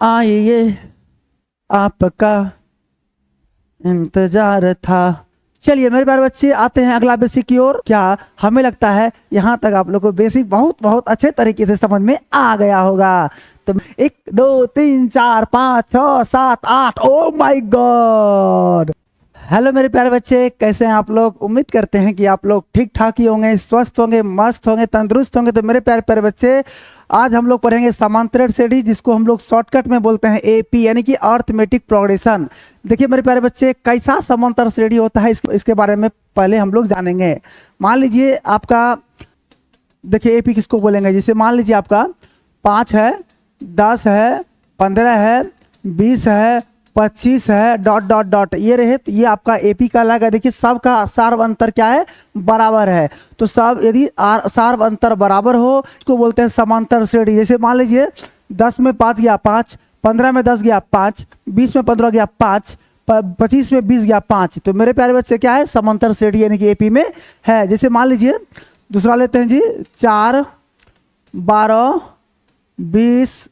आइए आपका इंतजार था। चलिए मेरे प्यारे बच्चे आते हैं अगला बेसिक की ओर। क्या हमें लगता है यहाँ तक आप लोग को बेसिक बहुत बहुत अच्छे तरीके से समझ में आ गया होगा। तो 1 2 3 4 5 6 7 8 ओ माय गॉड। हेलो मेरे प्यारे बच्चे, कैसे हैं आप लोग? उम्मीद करते हैं कि आप लोग ठीक ठाक ही होंगे, स्वस्थ होंगे, मस्त होंगे, तंदुरुस्त होंगे। तो मेरे प्यारे प्यारे बच्चे, आज हम लोग पढ़ेंगे समांतर श्रेणी, जिसको हम लोग शॉर्टकट में बोलते हैं एपी, यानी कि अर्थमेटिक प्रोग्रेशन। देखिए मेरे प्यारे बच्चे, कैसा समांतर श्रेणी होता है इसके बारे में पहले हम लोग जानेंगे। मान लीजिए आपका, देखिए एपी किसको बोलेंगे, जैसे मान लीजिए आपका 5 है, 10 है, 15 है, 20 है, 25 है, डॉट डॉट डॉट ये रहे, तो ये आपका एपी कहलाएगा। देखिए सबका सार्व अंतर क्या है? बराबर है। तो सब यदि सार्व अंतर बराबर हो, इसको बोलते हैं समांतर श्रेणी। जैसे मान लीजिए 10 में 5 गया 5, 15 में 10 गया 5, 20 में 15 गया 5, 25 में 20 गया 5। तो मेरे प्यारे बच्चे क्या है? समांतर श्रेणी यानी कि एपी में है। जैसे मान लीजिए दूसरा लेते हैं जी, 4, 12, 20,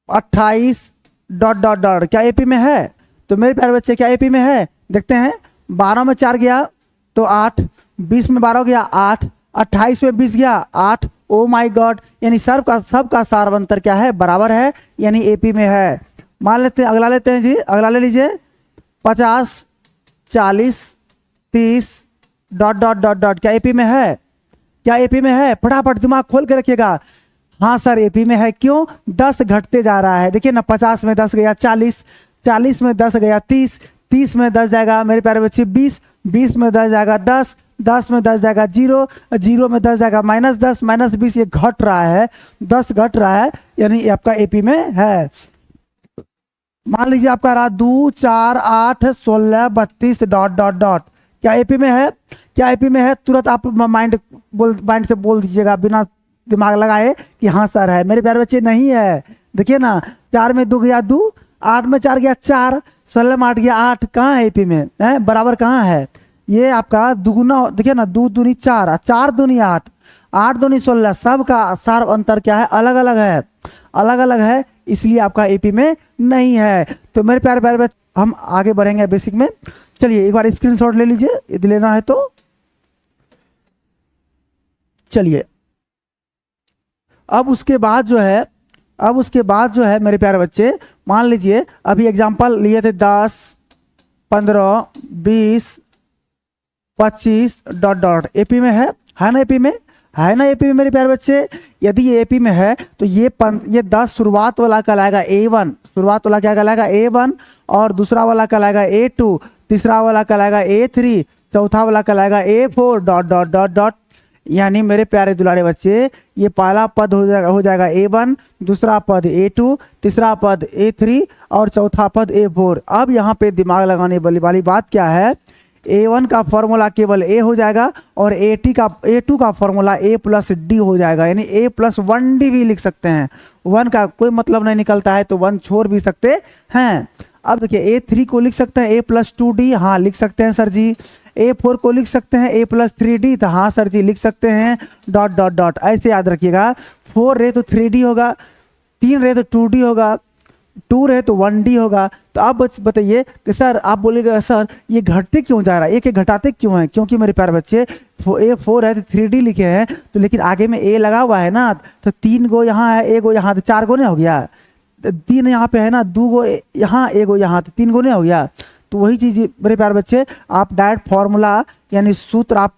28 डॉट डॉट डॉट, क्या एपी में है? तो मेरे प्यारे बच्चे क्या एपी में है? देखते हैं। 12 में 4 गया तो 8, 20 में 12 गया 8, 28 में 20 गया 8। ओ माय गॉड, यानी सबका सार्व अंतर क्या है? बराबर है, यानी एपी में है। मान लेते हैं अगला लेते हैं जी, अगला ले लीजिए 50, 40, 30 डॉट डॉट डॉट डॉट, क्या एपी में है? क्या एपी में है? फटाफट दिमाग खोल के रखिएगा। हाँ सर एपी में है। क्यों? 10 घटते जा रहा है। देखिए ना, 50 में 10 गया 40, 40 में 10 गया 30, 30 में 10 जाएगा मेरे प्यारे बच्चे 20, 20 में 10 जाएगा 10, 10 में 10 जाएगा 0, 0 में 10 जाएगा -10, -20, ये घट रहा है, 10 घट रहा है, यानी ये आपका एपी में है। मान लीजिए आपका रहा 2, 4, 8, 16, 32 डॉट डॉट डॉट, क्या एपी में है? क्या एपी में है? तुरंत आप माइंड से बोल दीजिएगा बिना दिमाग लगाए कि हाँ सर है। मेरे प्यारे बच्चे नहीं है। देखिए ना, 4 में 2 गया 2, 8 में 4 गया 4, 16 में 8 गया 8, कहाँ है एपी में? है बराबर कहाँ है? ये आपका दुगुना, देखिए ना, 2 दूनी 4, 4 दूनी 8, 8 दूनी 16, सबका सार्व अंतर क्या है? अलग अलग है, अलग अलग है, इसलिए आपका एपी में नहीं है। तो मेरे प्यारे प्यारे बच्चे, हम आगे बढ़ेंगे बेसिक में। चलिए एक बार स्क्रीनशॉट ले लीजिए यदि लेना है तो। चलिए अब उसके बाद जो है मेरे प्यारे बच्चे, मान लीजिए अभी एग्जांपल लिए थे 10, 15, 20, 25 डॉट डॉट, एपी में है ना? एपी में है ना? एपी में मेरे प्यारे बच्चे, यदि ये एपी में है तो ये 10 शुरुआत वाला कहलाएगा A1, शुरुआत वाला क्या कहलाएगा? A1, और दूसरा वाला कहलाएगा A2, तीसरा वाला कहलाएगा A3, चौथा वाला कहलाएगा A4 dot dot dot dot. यानी मेरे प्यारे दुलारे बच्चे, ये पहला पद हो जाएगा A1, दूसरा पद A2, तीसरा पद A3 और चौथा पद A4। अब यहाँ पे दिमाग लगाने वाली बात क्या है? A1 का फॉर्मूला केवल A हो जाएगा, और A2 का फॉर्मूला A+D हो जाएगा, यानी A+1D भी लिख सकते हैं। 1 का कोई मतलब नहीं निकलता है तो 1 छोड़ भी सकते हैं। अब देखिए A3 को लिख सकते हैं A+2D, हाँ लिख सकते हैं सर जी। A4 को लिख सकते हैं A+3D, तो हाँ सर जी लिख सकते हैं, डॉट डॉट डॉट। ऐसे याद रखिएगा, 4 रहे तो 3D होगा, 3 रहे तो 2D होगा, 2 रहे तो 1D होगा। तो आप बताइए कि सर, आप बोलेगा सर ये घटते क्यों जा रहा है, एक घटाते क्यों है? क्योंकि मेरे प्यारे बच्चे, A4 है तो 3D लिखे हैं, तो लेकिन आगे में A लगा हुआ है ना, तो 3 गो यहाँ है, 1 गो यहाँ, तो 4 गो नहीं हो गया? 3 यहाँ पे है ना, 2 गो यहाँ, 1 गो यहाँ, तो 3 गो नहीं हो गया? तो वही चीज़ मेरे प्यारे बच्चे, आप डायरेक्ट फॉर्मूला यानी सूत्र आप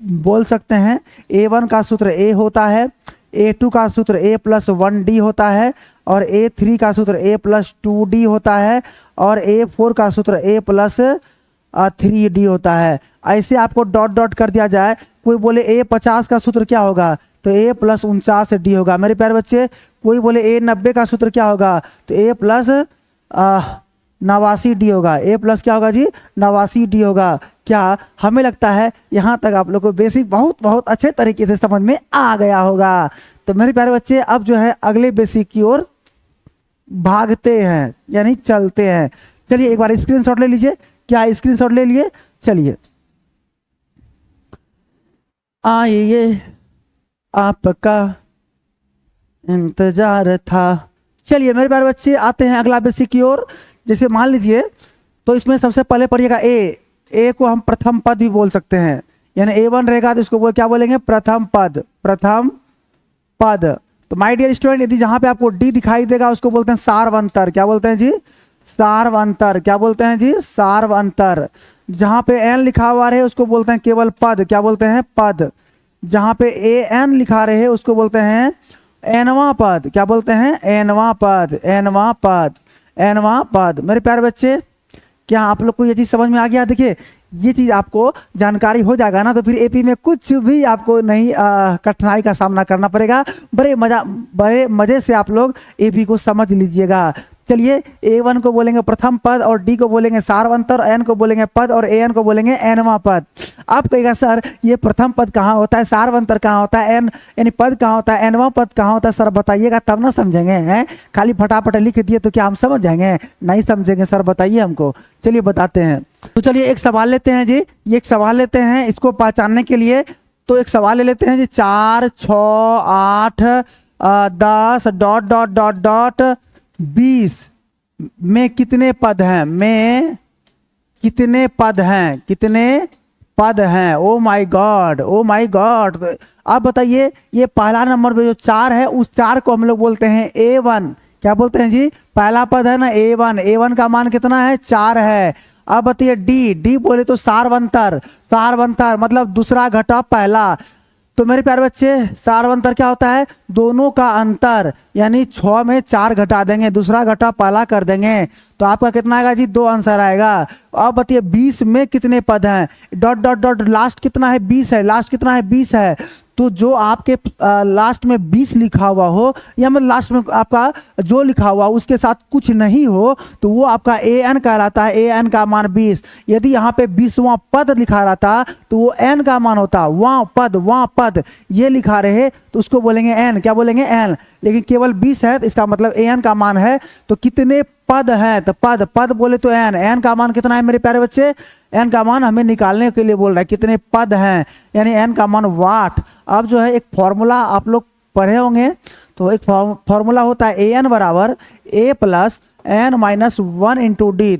बोल सकते हैं। A1 का सूत्र A होता है, A2 का सूत्र A+1D होता है, और A3 का सूत्र A+2D होता है, और A4 का सूत्र A+3D होता है। ऐसे आपको डॉट डॉट कर दिया जाए, कोई बोले A50 का सूत्र क्या होगा, तो A+49D होगा। मेरे प्यारे बच्चे, कोई बोले A90 का सूत्र क्या होगा, तो A+89D होगा। A+ क्या होगा जी? 89D होगा। क्या हमें लगता है यहाँ तक आप लोग को बेसिक बहुत बहुत अच्छे तरीके से समझ में आ गया होगा। तो मेरे प्यारे बच्चे, अब जो है अगले बेसिक की ओर भागते हैं, यानी चलते हैं। चलिए एक बार स्क्रीनशॉट ले लीजिए। क्या स्क्रीनशॉट ले लिए? चलिए आइए आपका इंतजार था। चलिए मेरे प्यारे बच्चे आते हैं अगला बेसिक की ओर। जैसे मान लीजिए तो इसमें सबसे पहले पढ़िएगा ए को हम प्रथम पद भी बोल सकते हैं, यानी A1 रहेगा तो इसको क्या बोलेंगे, प्रथम पद, प्रथम पद। तो माय डियर स्टूडेंट यदि जहां पे आपको डी दिखाई देगा उसको बोलते हैं सार्वंतर। क्या बोलते हैं जी, सार्वंतर। क्या बोलते हैं जी, सार्वंतर। जहां पे एन लिखा हुआ रहे उसको बोलते हैं केवल पद। क्या बोलते हैं, पद। जहां पे एन लिखा रहे उसको बोलते हैं एनवा पद। क्या बोलते हैं, एनवा पद, एनवा पद, एनवा पद। मेरे प्यारे बच्चे क्या आप लोग को ये चीज समझ में आ गया? देखिए ये चीज आपको जानकारी हो जाएगा ना तो फिर एपी में कुछ भी आपको नहीं कठिनाई का सामना करना पड़ेगा। बड़े मजे से आप लोग एपी को समझ लीजिएगा। चलिए A1 को बोलेंगे प्रथम पद और डी को बोलेंगे सार्वंतर, एन को बोलेंगे पद और एन को बोलेंगे एनवा पद। आप कहेगा सर ये प्रथम पद कहाँ होता है, सार्वंतर कहाँ होता है, एन यानी पद कहाँ होता है, एनवा पद कहाँ होता है? सर बताइएगा तब ना समझेंगे। हैं खाली फटाफट लिख दिए तो क्या हम समझ जाएंगे? नहीं समझेंगे सर, बताइए हमको। चलिए बताते हैं। तो चलिए एक सवाल लेते हैं जी, ये एक सवाल लेते हैं इसको पहचानने के लिए। तो एक सवाल ले लेते हैं जी, 4, 6, 8, 10 डॉट डॉट डॉट डॉट 20 में कितने पद हैं, में कितने पद हैं, कितने पद हैं? Oh my God, oh my God. अब बताइए ये पहला नंबर पे जो 4 है उस 4 को हम लोग बोलते हैं A1। क्या बोलते हैं जी, पहला पद है ना A1, A1 का मान कितना है, 4 है। अब बताइए डी बोले तो सार्वंतर, सार्वंतर मतलब दूसरा घटा पहला। तो मेरे प्यारे बच्चे सार्वंतर क्या होता है, दोनों का अंतर, यानी 6 में 4 घटा देंगे, दूसरा घटा पहला कर देंगे तो आपका कितना आएगा जी, 2 आंसर आएगा। अब बताइए 20 में कितने पद हैं, डॉट डॉट डॉट लास्ट कितना है, 20 है, लास्ट कितना है, 20 है। तो जो आपके लास्ट में 20 लिखा हुआ हो या मतलब लास्ट में आपका जो लिखा हुआ उसके साथ कुछ नहीं हो तो वो आपका AN कहलाता है, AN का मान 20। यदि यहाँ पे 20वां पद लिखा रहता तो वो N का मान होता, वहाँ पद ये लिखा रहे तो उसको बोलेंगे N। क्या बोलेंगे, N। लेकिन केवल 20 है तो इसका मतलब AN का मान है। तो कितने पद है, तो पद बोले तो एन का मान कितना है मेरे प्यारे बच्चे, एन का मान हमें निकालने के लिए बोल रहा है कितने पद हैं, यानी एन का मान 8। अब जो है एक फॉर्मूला आप लोग पढ़े होंगे, तो एक फॉर्मूला होता है AN बराबर A plus N minus 1 into D.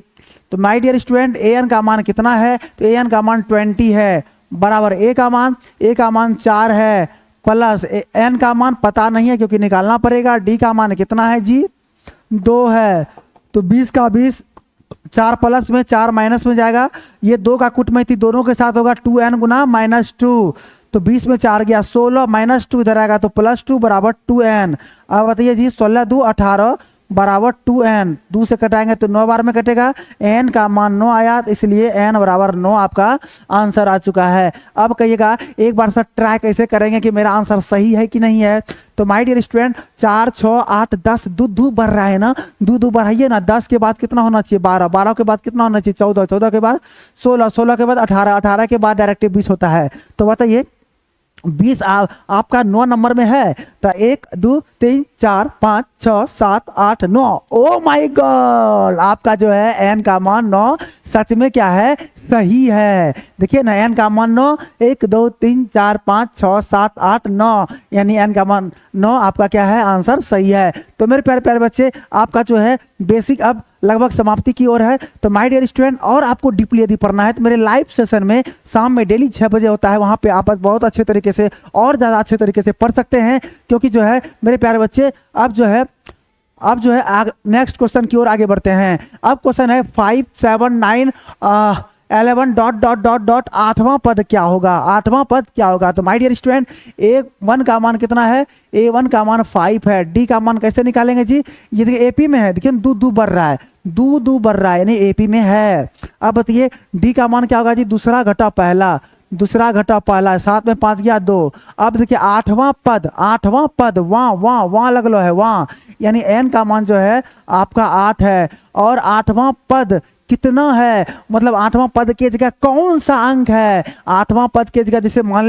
तो माय डियर स्टूडेंट AN का मान कितना है, तो AN का मान 20 है, बराबर A का मान 4 है, प्लस N का मान पता नहीं है क्योंकि निकालना पड़ेगा, D का मान कितना है जी, 2 है। तो 20 का 20, 4 प्लस में 4 माइनस में जाएगा, ये 2 का कुटमैती दोनों के साथ होगा 2n गुना -2। तो 20 में 4 गया 16, -2 इधर आएगा तो +2 बराबर 2n। अब बताइए जी 16 2 18 बराबर 2n, 2 से कटाएंगे तो 9 बार में कटेगा, n का मान 9 आया इसलिए n बराबर 9 आपका आंसर आ चुका है। अब कहिएगा एक बार सर ट्राई कैसे करेंगे कि मेरा आंसर सही है कि नहीं है। तो माय डियर स्टूडेंट 4 6 8 10 दो बढ़ रहा है ना, दो बढ़ाइए ना। 10 के बाद कितना होना चाहिए, 12, 12 के बाद कितना होना चाहिए, 14, 14 के बाद 16, 16 के बाद 18, 18 के बाद डायरेक्ट 20 होता है। तो बताइए 20 आपका 9 नंबर में है, तो 1 2 3 4 5 6 7 8 9। ओ माय गॉड, आपका जो है एन का मान 9 सच में क्या है, सही है। देखिए ना एन का मान 9, 1 2 3 4 5 6 7 8 9, यानी एन का मान 9 आपका क्या है, आंसर सही है। तो मेरे प्यारे प्यारे बच्चे आपका जो है बेसिक अब लगभग समाप्ति की ओर है। तो माय डियर स्टूडेंट और आपको डीपली यदि पढ़ना है तो मेरे लाइव सेशन में शाम में डेली 6 बजे होता है, वहाँ पे आप बहुत अच्छे तरीके से और ज़्यादा अच्छे तरीके से पढ़ सकते हैं। क्योंकि जो है मेरे प्यारे बच्चे अब जो है नेक्स्ट क्वेश्चन की ओर आगे बढ़ते हैं। अब क्वेश्चन है 5 7 9 11 डॉट डॉट डॉट डॉट 8वां पद क्या होगा, 8वां पद क्या होगा। तो माय डियर स्टूडेंट A1 का मान कितना है, A1 का मान 5 है। डी का मान कैसे निकालेंगे जी, ये देखिए AP में है, देखिए दो बढ़ रहा है, दो बढ़ रहा है यानी AP में है। अब बताइए डी का मान क्या होगा जी, दूसरा घटा पहला, दूसरा घटा पहला, 7 में 5 गया 2। अब देखिए 8वां पद वहाँ लग लो है वहाँ, यानी n का मान जो है आपका 8 है। और 8वां पद कितना है, मतलब आठवां पद के जगह कौन सा अंक है। आठवां पद के जगह जैसे मान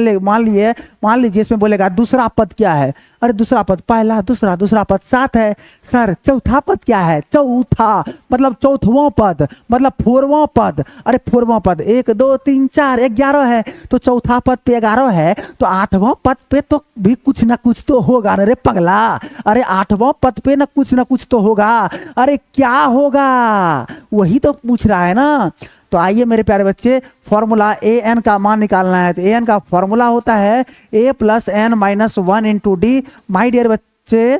लीजिए इसमें बोलेगा दूसरा पद क्या है। अरे दूसरा पद पहला, दूसरा पद 7 है। सर चौथा पद क्या है, चौथा मतलब चौथवां पद मतलब 4वां पद। अरे 4वां पद 1 2 3 4 11 है, तो चौथा पद पे 11 है, तो 8वां पद पे तो भी कुछ ना कुछ तो होगा रे पगला। अरे 8वां पद पे ना कुछ तो होगा। अरे क्या होगा, वही तो पूछ रहा है ना। तो आइए मेरे प्यारे बच्चे, फॉर्मूला ए एन का मान निकालना है। तो ए एन का फॉर्मूला होता है a plus N minus 1 into d. My dear बच्चे,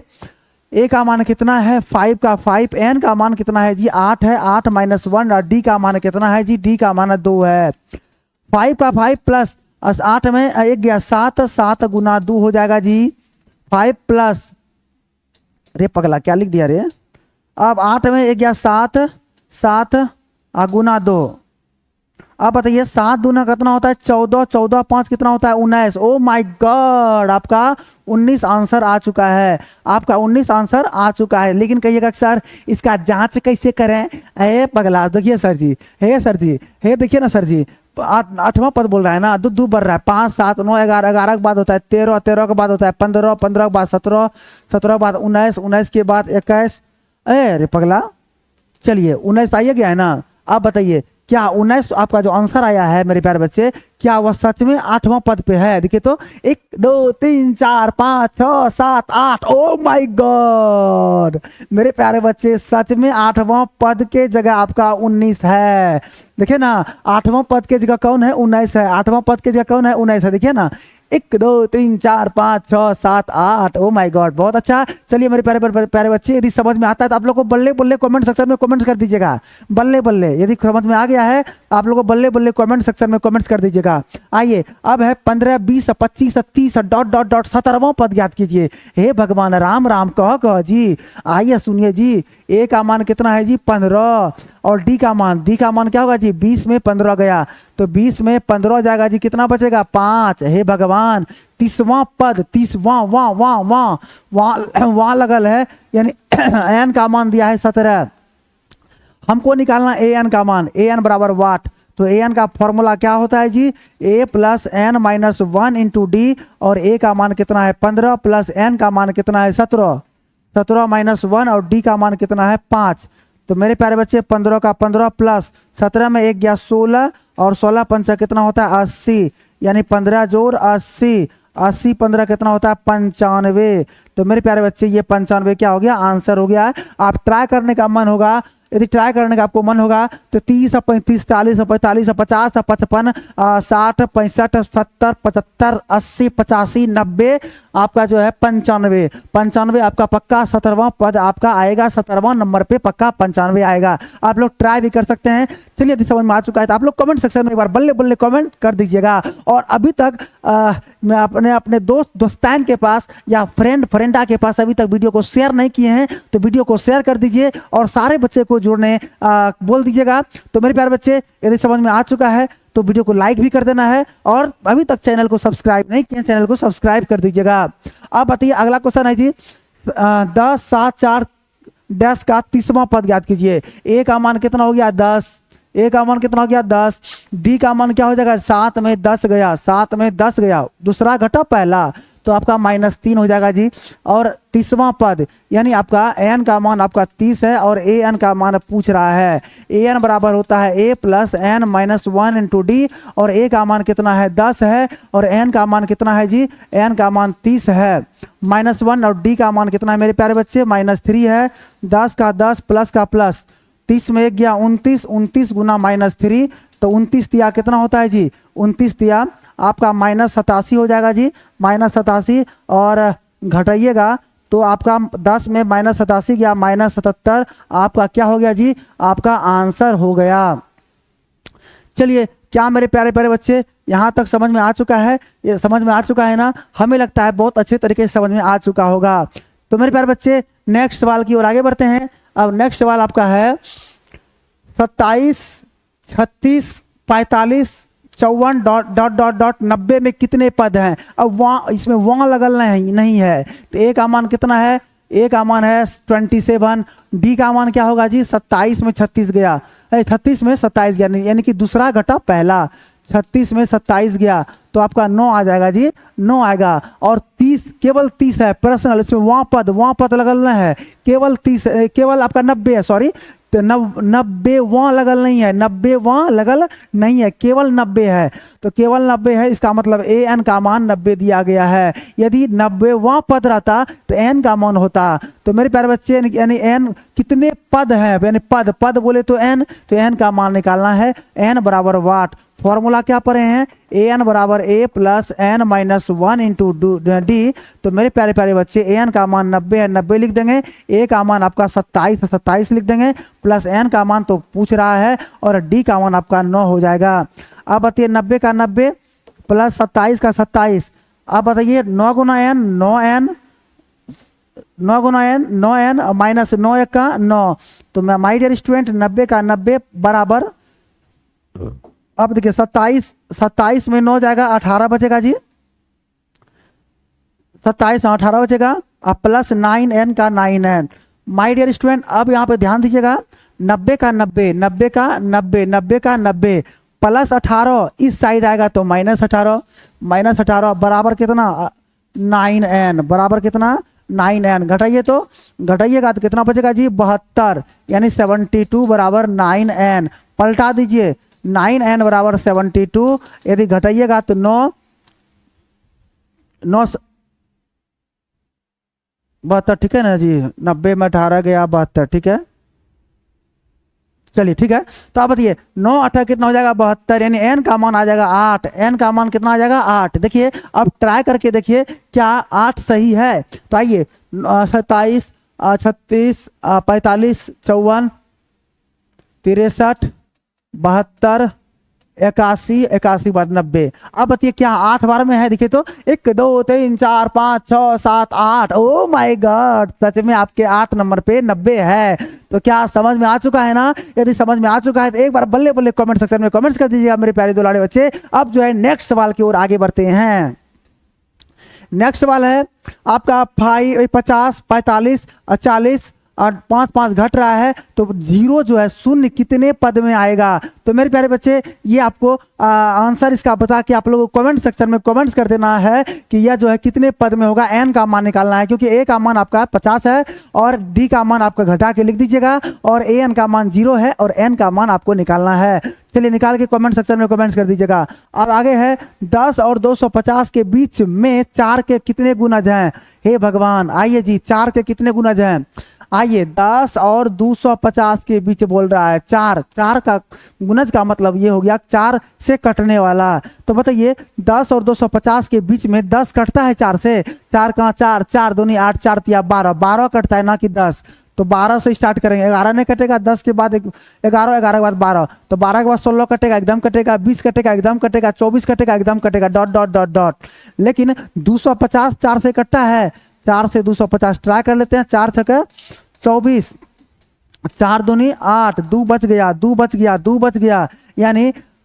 ए का मान कितना है 5 का 5, एन का मान कितना है जी 8 है, 8 माइनस 1, और डी का मान कितना है जी, डी का मान 2 है। 5 का 5 प्लस 8 में 1 गया 7, 7 गुना 2 हो जाएगा जी 5 प्लस, रे पगला क्या लिख दिया रे। अब 8 में 1 गया 7, 7 गुना 2। अब बताइए 7 दूना कितना होता है 14, 14 5 कितना होता है 19। ओ माय गॉड, आपका 19 आंसर आ चुका है, आपका 19 आंसर आ चुका है। लेकिन कहिएगा सर इसका जांच कैसे करें। ए पगला देखिए सर जी, हे सर जी, हे देखिए ना सर जी, 8वां पद बोल रहा है ना, दो बढ़ रहा है, 5 7 9 11, 11 के बाद होता है 13, 13 के बाद होता है 15, 15 के बाद 17, 17 के बाद 19, 19 के बाद 21। अरे पगला चलिए 19 आइए गया है ना। आप बताइए क्या 19 आपका जो आंसर आया है मेरे प्यारे बच्चे, क्या वह सच में 8वां पद पे है। देखिए तो 1 2 3 4 5 6 7 8। ओ माय गॉड मेरे प्यारे बच्चे, सच में 8वां पद के जगह आपका 19 है। देखिए ना 8वां पद के जगह कौन है 19 है, 8वां पद के जगह कौन है 19 है। देखिए ना 1 2 3 4 5 6 7 8। ओ माय गॉड बहुत अच्छा। चलिए मेरे प्यारे प्यारे बच्चे, यदि समझ में आता है तो आप लोग को बल्ले बल्ले कमेंट सेक्शन में कमेंट कर दीजिएगा। बल्ले बल्ले यदि समझ में आ गया है आप लोग को बल्ले बल्ले कमेंट सेक्शन में कमेंट्स कर दीजिएगा। आइए अब है 15 20 25 30 डॉट डॉट डॉट 17वां पद याद कीजिए। हे भगवान राम राम कह जी। आइए सुनिए जी, ए का मान कितना है जी 15, और डी का मान क्या होगा जी 20 में 15 गया, तो 20 में 15 जाएगा जी, कितना बचेगा 5। हे भगवान 30वां पद 30वां वहां लगल है, यानी एन का मान दिया है 17। हमको निकालना ए एन का मान, ए एन बराबर वाट। तो ए एन का फॉर्मूला क्या होता है जी, a plus N minus 1 into d, और ए का मान कितना है 15 प्लस एन का मान कितना है 17, 17 माइनस 1, और डी का मान कितना है 5। तो मेरे प्यारे बच्चे 15 का 15 प्लस 17 में 1 गया 16, और 16 पंचा कितना होता है 80, यानी 15 जोड़ 80, 80 15 कितना होता है 95। तो मेरे प्यारे बच्चे ये 95 क्या हो गया, आंसर हो गया। आप ट्राई करने का मन होगा, यदि ट्राई करने का आपको मन होगा तो 30 35 40 45 50 55 60 65 70 75 80 85 90, आपका जो है 95 आपका पक्का 17वां पद आपका आएगा, 17वां नंबर पे पक्का 95 आएगा। आप लोग ट्राई भी कर सकते हैं। चलिए यदि समझ में आ चुका है तो आप लोग कमेंट सेक्शन में एक बार बल्ले बल्ले कमेंट कर दीजिएगा। और अभी तक मैं अपने दोस्तान के पास या फ्रेंडा के पास अभी तक वीडियो को शेयर नहीं किए हैं तो वीडियो को शेयर कर दीजिए और सारे बच्चे को जुड़ने बोल दीजिएगा। तो मेरे प्यारे बच्चे यदि समझ में आ चुका है तो वीडियो को लाइक भी कर देना है, और अभी तक चैनल को सब्सक्राइब नहीं किया चैनल को सब्सक्राइब कर दीजिएगा। अब बताइए अगला क्वेश्चन है जी 10 7 4 डैश का 30वां पद याद कीजिए। ए का मान कितना हो गया 10, ए का मान कितना हो गया 10, डी का मान क्या हो जाएगा 7 में 10 गया, 7 में 10 गया, दूसरा घटा पहला, तो आपका -3 हो जाएगा जी। और 30वां पद यानी आपका एन का मान आपका 30 है और ए एन का मान पूछ रहा है। ए एन बराबर होता है a plus N minus 1 into d, और ए का मान कितना है 10 है, और एन का मान कितना है जी, एन का मान 30 है, -1, और डी का मान कितना है मेरे प्यारे बच्चे -3 है। 10 का 10 प्लस का प्लस, 30 में 1 गया 29, 29 गुना -3, तो 29 दिया कितना होता है जी 29 दिया आपका -87 हो जाएगा जी, -87, और घटाइएगा तो आपका 10 में -87 गया -77, आपका क्या हो गया जी, आपका आंसर हो गया। चलिए क्या मेरे प्यारे प्यारे बच्चे यहाँ तक समझ में आ चुका है, ये समझ में आ चुका है ना, हमें लगता है बहुत अच्छे तरीके से समझ में आ चुका होगा। तो मेरे प्यारे बच्चे नेक्स्ट सवाल की ओर आगे बढ़ते हैं। अब नेक्स्ट सवाल आपका है 27 36 45 54 डॉट डॉट डॉट डॉट 90 में कितने पद हैं। अब वहाँ इसमें वहाँ लगल नहीं है, तो ए का मान कितना है, ए का मान है 27, डी का मान क्या होगा जी 27 में 36 गया, 36 में 27 गया, यानी कि दूसरा घटा पहला, 36 में 27 गया तो आपका 9 आ जाएगा जी, 9 आएगा। और 30 केवल 30 है पर्सनल, इसमें वहाँ पद लगल है, केवल 30, केवल आपका 90 है, सॉरी 90 वहाँ लगल नहीं है, 90 वहाँ लगल नहीं है, केवल 90 है। तो केवल 90 है, इसका मतलब ए एन का मान 90 दिया गया है। यदि 90 वहाँ पद रहता तो एन का मान होता। तो मेरे प्यारे बच्चे यानी एन कितने पद हैं, यानी पद बोले तो एन का मान निकालना है, एन बराबर वाट। फॉर्मूला क्या पढ़े हैं, ए एन बराबर a plus N minus 1 into D. तो मेरे प्यारे प्यारे बच्चे ए एन का मान 90 है, 90 लिख देंगे, ए का मान आपका 27 है, 27 लिख देंगे, प्लस एन का मान तो पूछ रहा है और डी का मान आपका 9 हो जाएगा। अब बताइए 90 का 90 प्लस 27 का 27, अब बताइए 9 गुना एन 9 एन माइनस 9 1 का 9। तो मैं माय डियर स्टूडेंट 90 का 90 बराबर, अब देखिए 27 में 9 जाएगा 18 बचेगा जी, 27 18 बचेगा, अब प्लस 9n का 9n। माय डियर स्टूडेंट अब यहाँ पे ध्यान दीजिएगा, 90 का 90 प्लस 18 इस साइड आएगा तो माइनस 18 बराबर कितना 9n, बराबर कितना 9n। घटाइएगा तो कितना बचेगा जी 72, यानी 72 बराबर 9n। पलटा दीजिए 9n बराबर 72, यदि घटाइएगा तो 9 72, ठीक है ना जी, 90 में 18 गया 72, ठीक है, चलिए ठीक है। तो आप बताइए 9 8 कितना हो जाएगा 72, यानी एन का मान आ जाएगा 8, एन का मान कितना आ जाएगा 8। देखिए अब ट्राई करके देखिए क्या 8 सही है। तो आइए 27 36 45 54 63 72 81 बाद 90। अब बताइए क्या 8 बार में है, देखिए तो 1 2 3 4 5 6 7 8, ओ माय गॉड, सच में आपके 8 नंबर पे 90 है। तो क्या समझ में आ चुका है ना? यदि समझ में आ चुका है तो एक बार बल्ले बल्ले कमेंट सेक्शन में कमेंट्स कर दीजिएगा मेरे प्यारे दुलारे बच्चे। अब जो है नेक्स्ट सवाल की ओर आगे बढ़ते हैं। नेक्स्ट सवाल है आपका 50 45 40 और 5 5 घट रहा है, तो जीरो जो है शून्य कितने पद में आएगा? तो मेरे प्यारे बच्चे ये आपको आंसर इसका बता के आप लोगों को कमेंट सेक्शन में कमेंट्स कर देना है कि यह जो है कितने पद में होगा। एन का मान निकालना है, क्योंकि ए का मान आपका 50 है और डी का मान आपका घटा के लिख दीजिएगा, और ए एन का मान 0 है और एन का मान आपको निकालना है। चलिए निकाल के कमेंट सेक्शन में कमेंट्स कर दीजिएगा। अब आगे है 10 और 250 के बीच में 4 के कितने गुणज हैं? हे भगवान, आइए जी 4 के कितने गुणज हैं? आइए 10 और 250 के बीच बोल रहा है 4 का गुणज का मतलब ये हो गया 4 से कटने वाला। तो बताइए 10 और 250 के बीच में 10 कटता है 4 से, 4 कहाँ 4 4 दूनी 8 4 तिया 12 कटता है ना कि 10। तो 12 से स्टार्ट करेंगे, 11 नहीं कटेगा, 10 के बाद 11 11 के बाद 12, तो 12 के बाद 16 कटेगा एकदम कटेगा, 20 कटेगा एकदम कटेगा, 24 कटेगा एकदम कटेगा, डॉट डॉट डॉट डॉट। लेकिन 250 4 से कटता है, 4 से 250 ट्राई कर लेते हैं। 4 छक्के 24, 4 दूनी 8, 2 बच गया,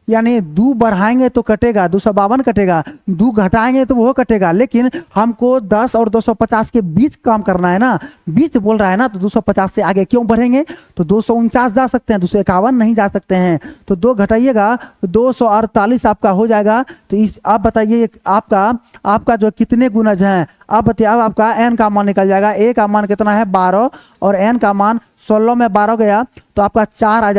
यानी 2 बढ़ाएंगे तो कटेगा 252 कटेगा, 2 घटाएंगे तो वो कटेगा। लेकिन हमको 10 और 250 के बीच काम करना है ना, बीच बोल रहा है ना, तो 250 से आगे क्यों बढ़ेंगे? तो 249 जा सकते हैं, 251 नहीं जा सकते हैं। तो 2 घटाइएगा तो 248 आपका हो जाएगा। तो इस आप बताइए आपका जो कितने गुणज हैं? अब बताइए, अब आपका एन का मान निकल जाएगा। ए का मान कितना है 12 और एन का मान 16 में 12 गया तो आपका 4 आ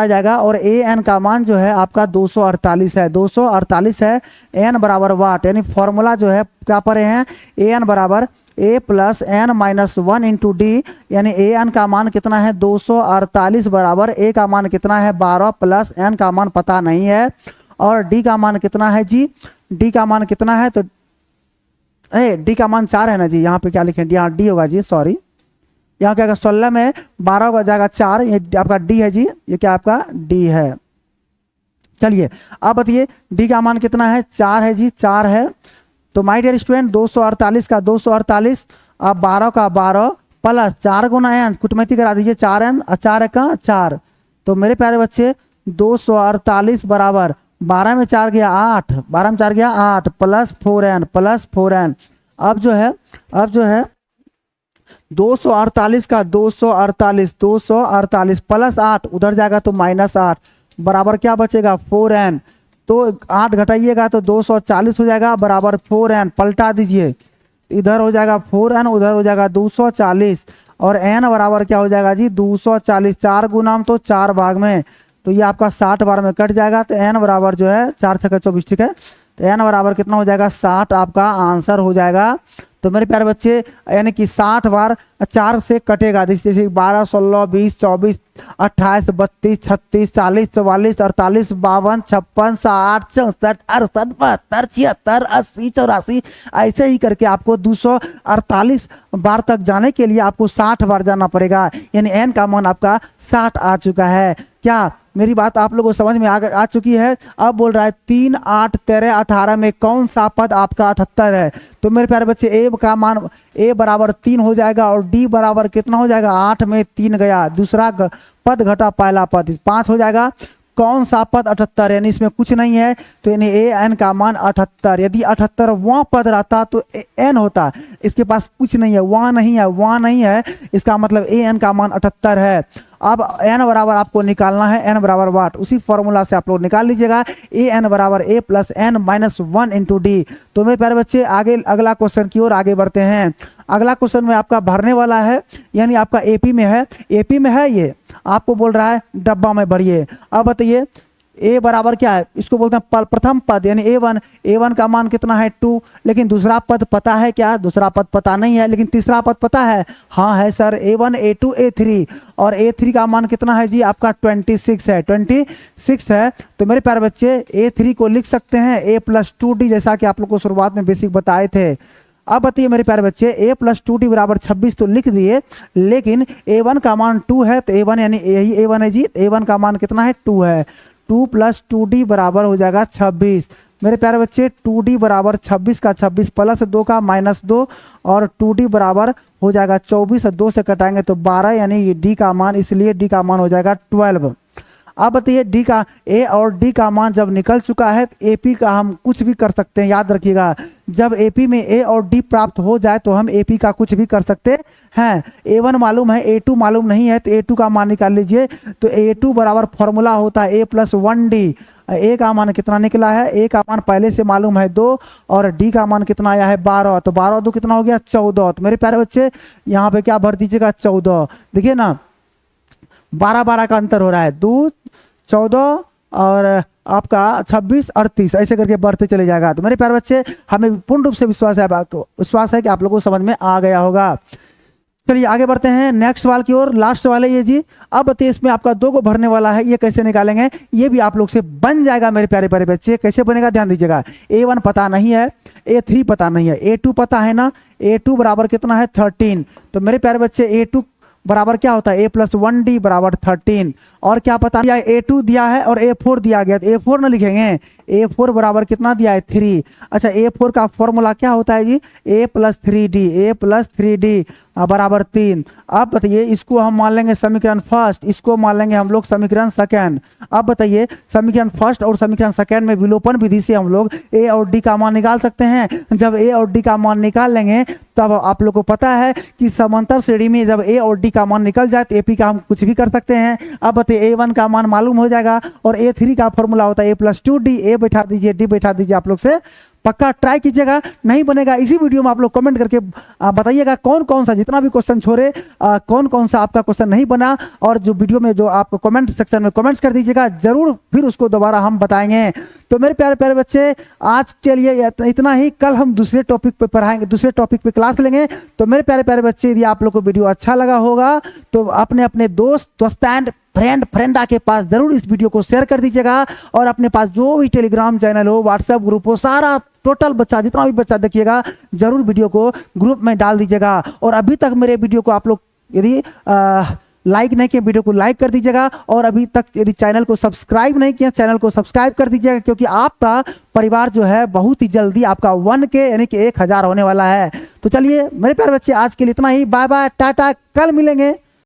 जाएगा, और ए एन का मान जो है आपका 248 है, 248 है। एन बराबर वाट, यानी फॉर्मूला जो है क्या पढ़े हैं, ए एन बराबर a plus N minus 1 into d, यानी ए एन का मान कितना है 248 बराबर ए का मान कितना है 12 प्लस एन का मान पता नहीं है, और डी का मान कितना है जी, डी का मान कितना है, तो डी का मान 4 है ना जी, यहाँ पे क्या लिखें, यहाँ डी होगा जी, सॉरी यहाँ क्या 16 में 12 हो जाएगा 4, ये आपका डी है जी, ये क्या आपका डी है। चलिए अब बताइए डी का मान कितना है 4 है जी, 4 है। तो माय डियर स्टूडेंट 248 का 248, अब 12 का 12 प्लस 4 गुना एन, कुटमैती करा दीजिए 4 एन, 4 का 4। तो मेरे प्यारे बच्चे 248 बराबर 12 में 4 गया 8, 12 में 4 गया 8 प्लस 4n। अब जो है 248 का 248 प्लस 8 उधर जाएगा तो -8 बराबर क्या बचेगा 4n। तो 8 घटाइएगा तो 240 हो जाएगा बराबर 4n। पलटा दीजिए, इधर हो जाएगा 4n, उधर हो जाएगा 240 और n बराबर क्या हो जाएगा जी 240। 4 गुना तो 4 भाग में, तो ये आपका 60 बार में कट जाएगा। तो n बराबर जो है 4 छक्का 24, ठीक है। तो n बराबर कितना हो जाएगा 60 आपका आंसर हो जाएगा। तो मेरे प्यारे बच्चे यानी कि 60 बार 4 से कटेगा, जैसे 12, 16, 20, 24, 28, 32, 36, 40, 44, 48, 52, 56, 60, 64, 68, 72, 76, 80, 84 ऐसे ही करके आपको 248 बार तक जाने के लिए आपको 60 बार जाना पड़ेगा। यानी n का मान आपका 60 आ चुका है। क्या मेरी बात आप लोगों को समझ में आ चुकी है? अब बोल रहा है 3, 8, 13, 18 में कौन सा पद आपका 78 है? तो मेरे प्यारे बच्चे ए का मान a बराबर 3 हो जाएगा और d बराबर कितना हो जाएगा 8 में 3 गया, दूसरा पद घटा पहला पद 5 हो जाएगा। कौन सा पद 78? यानी इसमें कुछ नहीं है, तो यानी ए एन का मान 78। यदि 78 वहाँ पद रहता तो एन होता, इसके पास कुछ नहीं है, वहाँ नहीं है, वहाँ नहीं है, इसका मतलब ए एन का मान 78 है। अब n बराबर आपको निकालना है, n बराबर वाट, उसी फॉर्मूला से आप लोग निकाल लीजिएगा। ए एन बराबर a plus N minus 1 into D. तो मेरे प्यारे बच्चे आगे अगला क्वेश्चन की ओर आगे बढ़ते हैं। अगला क्वेश्चन में आपका भरने वाला है, यानी आपका एपी में है, एपी में है, ये आपको बोल रहा है डब्बा में भरिए। अब बताइए ए बराबर क्या है, इसको बोलते हैं प्रथम पद यानी ए वन का मान कितना है 2, लेकिन दूसरा पद पता है क्या? दूसरा पद पता नहीं है, लेकिन तीसरा पद पता है, हाँ है सर, A1 A2 A3 और A3 का मान कितना है जी आपका 26 है, 26 है। तो मेरे प्यारे बच्चे A3 को लिख सकते हैं a प्लस 2d, जैसा कि आप लोग को शुरुआत में बेसिक बताए थे। अब बताइए मेरे प्यारे बच्चे a प्लस 2d बराबर 26 तो लिख दिए, लेकिन A1 का मान 2 है, तो A1 यानी यही A1 है जी, A1 का मान कितना है 2 है, 2 प्लस 2d बराबर हो जाएगा 26। मेरे प्यारे बच्चे 2d बराबर 26 का 26 प्लस 2 का माइनस 2 और 2d बराबर हो जाएगा 24 और 2 से कटाएंगे तो 12, यानी d का मान, इसलिए d का मान हो जाएगा 12। अब बताइए डी का ए और डी का मान जब निकल चुका है तो एपी का हम कुछ भी कर सकते हैं। याद रखिएगा, जब एपी में ए और डी प्राप्त हो जाए तो हम एपी का कुछ भी कर सकते हैं। A1 मालूम है, A2 मालूम नहीं है, तो A2 का मान निकाल लीजिए। तो A2 बराबर फॉर्मूला होता है a प्लस 1d। ए का मान कितना निकला है? ए का मान पहले से मालूम है 2 और डी का मान कितना आया है 12, तो 12 2 कितना हो गया 14। तो मेरे प्यारे बच्चे यहाँ पे क्या भर दीजिएगा 14। देखिए ना 12 का अंतर हो रहा है, 2 14 और आपका 26 38 ऐसे करके बढ़ते चले जाएगा। तो मेरे प्यारे बच्चे हमें पूर्ण रूप से विश्वास है कि आप लोगों को समझ में आ गया होगा। चलिए आगे बढ़ते हैं नेक्स्ट सवाल की ओर, लास्ट सवाल है ये जी। अब बताइए इसमें आपका 2 को भरने वाला है, ये कैसे निकालेंगे? ये भी आप लोग से बन जाएगा मेरे प्यारे प्यारे बच्चे। कैसे बनेगा ध्यान दीजिएगा। A1 पता नहीं है, A3 पता नहीं है, A2 पता है ना, A2 बराबर कितना है 13। तो मेरे प्यारे बच्चे A2 बराबर क्या होता है a प्लस 1d बराबर 13। और क्या पता दिया है A2 दिया है और A4 दिया गया, तो A4 ना लिखेंगे, A4 बराबर कितना दिया है 3। अच्छा A4 का फॉर्मूला क्या होता है जी a प्लस 3d बराबर 3। अब बताइए इसको हम मान लेंगे समीकरण फर्स्ट, इसको मान लेंगे हम लोग समीकरण सेकंड। अब बताइए समीकरण फर्स्ट और समीकरण सेकंड में विलोपन विधि से हम लोग a और d का मान निकाल सकते हैं। जब a और d का मान निकाल लेंगे तब आप लोग को पता है कि समांतर श्रेणी में जब a और d का मान निकल जाए तो AP का हम कुछ भी कर सकते हैं। अब बताइए A1 का मान मालूम हो जाएगा और A3 का फॉर्मूला होता है a प्लस 2d, a बैठा दीजिए d बैठा दीजिए। आप लोग से पक्का ट्राई कीजिएगा, नहीं बनेगा इसी वीडियो में आप लोग कमेंट करके बताइएगा कौन कौन सा, जितना भी क्वेश्चन छोड़े कौन कौन सा आपका क्वेश्चन नहीं बना, और जो वीडियो में जो आप कमेंट सेक्शन में कमेंट्स कर दीजिएगा, जरूर फिर उसको दोबारा हम बताएंगे। तो मेरे प्यारे प्यारे बच्चे आज के लिए इतना ही, कल हम दूसरे टॉपिक पे पढ़ाएंगे, दूसरे टॉपिक पे क्लास लेंगे। तो मेरे प्यारे प्यारे बच्चे यदि आप लोग को वीडियो अच्छा लगा होगा तो अपने अपने दोस्त फ्रेंडा के पास जरूर इस वीडियो को शेयर कर दीजिएगा, और अपने पास जो भी टेलीग्राम चैनल हो, व्हाट्सएप ग्रुप हो, सारा टोटल बच्चा जितना भी बच्चा देखिएगा जरूर वीडियो को ग्रुप में डाल दीजिएगा। और अभी तक मेरे वीडियो को आप लोग यदि लाइक नहीं किया वीडियो को लाइक कर दीजिएगा, और अभी तक यदि चैनल को सब्सक्राइब नहीं किया चैनल को सब्सक्राइब कर दीजिएगा, क्योंकि आपका परिवार जो है बहुत ही जल्दी आपका 1K यानी कि 1000 होने वाला है। तो चलिए मेरे प्यारे बच्चे आज के लिए इतना ही, बाय बाय टाटा, कल मिलेंगे।